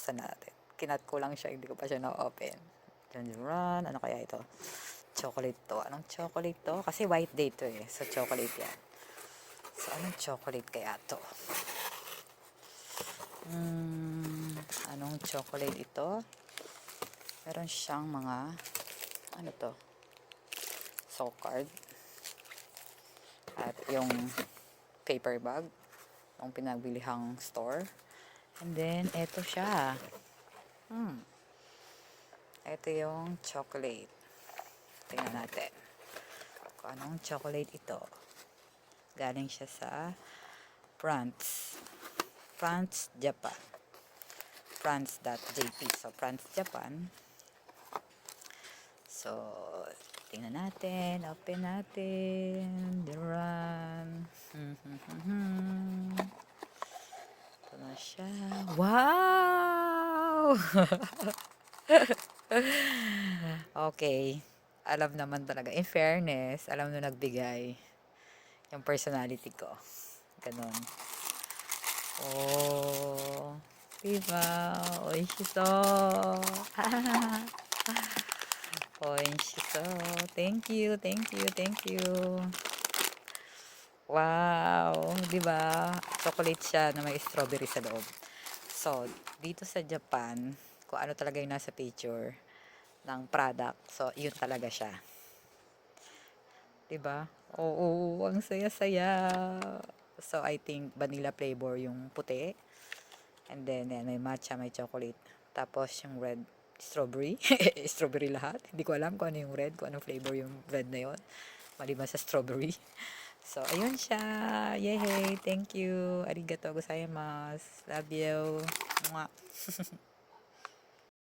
buksan natin. Kinat ko lang siya, hindi ko pa siya na-open. Run. Ano kaya ito? Chocolate to. Anong chocolate to? Kasi white day to eh. So, chocolate yan. So, anong chocolate kaya to? Anong chocolate ito? Meron siyang mga ano to? Soul card. At yung paper bag. Yung pinagbilihang store. And then, eto siya. Ito yung chocolate. Tingnan natin. Kung anong chocolate ito. Galing siya sa France. France, Japan. France.jp. So, France, Japan. So, tingnan natin. Open natin. Run. Ito na siya. Wow! Okay. Alam naman talaga. In fairness, alam nung nagbigay yung personality ko. Ganon. Oh. Diba? Oishiso. Oishiso. Thank you, thank you, thank you. Wow. Diba? Chocolate siya na may strawberry sa loob. So, dito sa Japan, kung ano talaga yung nasa picture ng product. So, yun talaga siya. Diba? Oo, ang saya-saya. So, I think vanilla flavor yung puti. And then, yan, may matcha, may chocolate. Tapos, yung red, strawberry. Strawberry lahat. Hindi ko alam kung ano yung red, kung anong flavor yung red na yun. Maliban sa strawberry. So, ayun siya. Yay! Thank you. Arigatou gozaimasu. Love you. Mwah.